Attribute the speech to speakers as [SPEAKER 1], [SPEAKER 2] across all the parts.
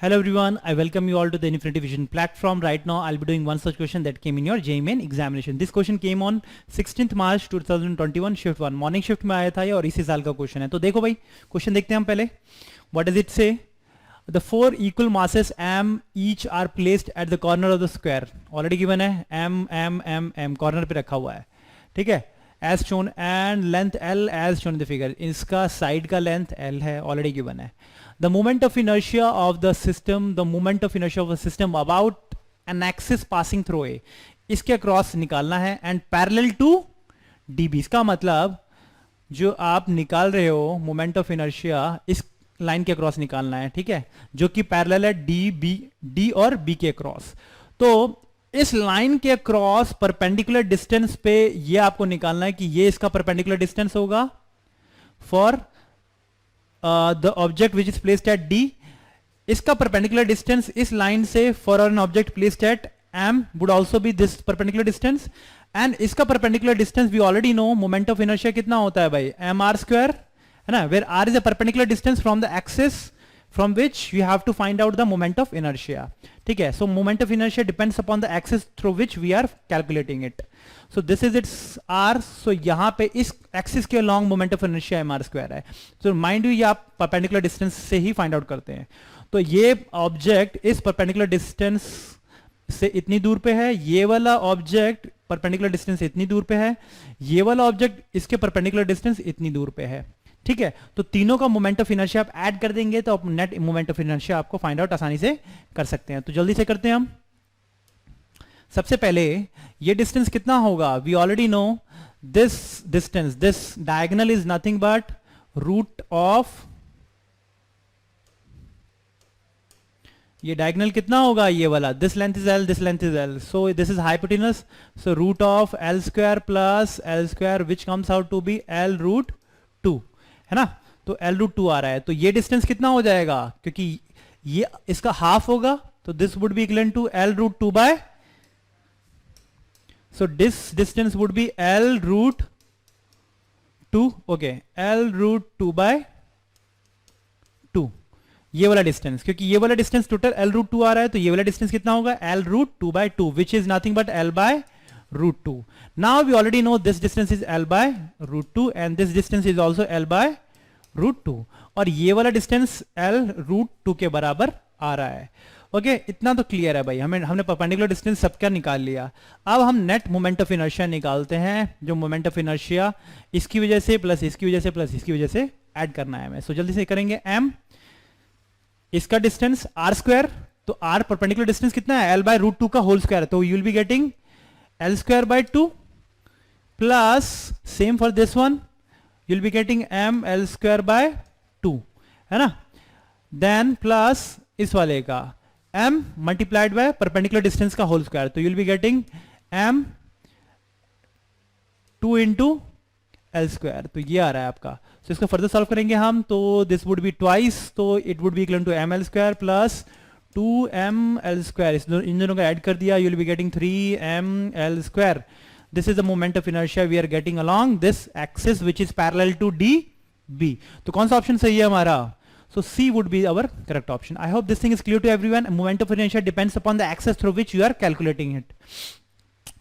[SPEAKER 1] Hello everyone, I welcome you all to the Infinity Vision platform. Right now I'll be doing one such question that came in your JEE Main examination. This question came on 16th March 2021 shift 1 morning shift में आया था ये और इसी साल का question है. तो देखो भाई क्वेश्चन देखते हैं हम पहले. What does it say? The four equal masses m each are placed at the corner of the square. Already given है m corner पे रखा हुआ है, ठीक है, as shown, and length L as shown in the figure. इसका side का length L है, ऑलरेडी गिवन है. The moment of inertia of the system about an axis passing through A, इसके अक्रॉस निकालना है and parallel to dB. इसका मतलब जो आप निकाल रहे हो मोमेंट ऑफ इनर्शिया इस लाइन के अक्रॉस निकालना है, ठीक है, जो कि पैरेलल है डी और बी के अक्रॉस. तो इस लाइन के अक्रॉस परपेंडिकुलर डिस्टेंस पे ये आपको निकालना है कि ये इसका परपेंडिकुलर डिस्टेंस होगा for the object which is placed at D. इसका परपेंडिकुलर डिस्टेंस इस लाइन से for an object placed at M would also be this perpendicular distance. And इसका perpendicular distance we already know moment of inertia कितना होता है भाई, M R square है ना, where R is a perpendicular distance from the axis from which you have to find out the moment of inertia. ठीक है, so moment of inertia depends upon the axis through which we are calculating it. So this is its R. So यहां पे इस axis के long moment of inertia M R square है. So mind you ये आप perpendicular distance से ही find out करते हैं. तो ये ऑब्जेक्ट इस परपेंडिकुलर डिस्टेंस से इतनी दूर पे है, ये वाला ऑब्जेक्ट परपेंडिकुलर डिस्टेंस से इतनी दूर पे है, ये वाला ऑब्जेक्ट इसके परपेंडिकुलर डिस्टेंस इतनी दूर पे है. ठीक है, तो तीनों का मोमेंट ऑफ इनर्शिया आप ऐड कर देंगे तो नेट मोमेंट ऑफ इनर्शिया आपको फाइंड आउट आसानी से कर सकते हैं. तो जल्दी से करते हैं हम. सबसे पहले ये डिस्टेंस कितना होगा, we already know this distance, this diagonal is nothing but root of, ये डायगोनल कितना होगा ये वाला, this length is L, this length is L, so this is hypotenuse. So root of L square plus L square which comes out to be L root 2 है ना. तो L root 2 आ रहा है. तो ये डिस्टेंस कितना हो जाएगा, क्योंकि ये इसका हाफ होगा, तो this would be equal to L root 2 by, so this distance would be L root 2. okay, L root 2 by 2 ये वाला डिस्टेंस, क्योंकि ये वाला डिस्टेंस टोटल L root 2 आ रहा है, तो ये वाला डिस्टेंस कितना होगा L root 2 by 2 which is nothing but L by root 2. now we already know this distance is L by root 2 and this distance is also L by root 2 और ये वाला डिस्टेंस L root 2 के बराबर आ रहा है. Okay इतना तो clear है भाई, हमने परपेंडिकुलर डिस्टेंस सबका निकाल लिया. अब हम नेट मोमेंट ऑफ इनर्शिया निकालते हैं, जो मोमेंट ऑफ इनर्शिया इसकी वजह से प्लस इसकी वजह से प्लस इसकी वजह से ऐड करना है हमें. सो जल्दी से करेंगे. m इसका डिस्टेंस r स्क्वायर, तो r परपेंडिकुलर डिस्टेंस कितना है, l बाय रूट 2 का होल स्क्वायर, तो you will be getting l square by 2 plus same for this one you will be getting m l square by 2 है ना. Then plus इस वाले का m multiplied by perpendicular distance का whole square, तो you will be getting m 2 into L square. तो ये आ रहा है आपका. तो इसको फर्दर सॉल्व करेंगे हम, तो दिस वुड बी ट्वाइस, तो it would be equal to M L square plus 2m l square. इन दोनों का ऐड कर दिया, you will be getting 3m l square. This is the moment of inertia we are getting along this axis which is parallel to D B. तो कौन सा option सही है हमारा, so C would be our correct option. I hope this thing is clear to everyone. Moment of inertia depends upon the axis through which you are calculating it.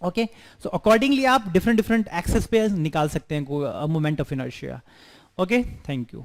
[SPEAKER 1] Okay, so accordingly आप different axis पे निकाल सकते हैं moment of inertia. Okay, thank you.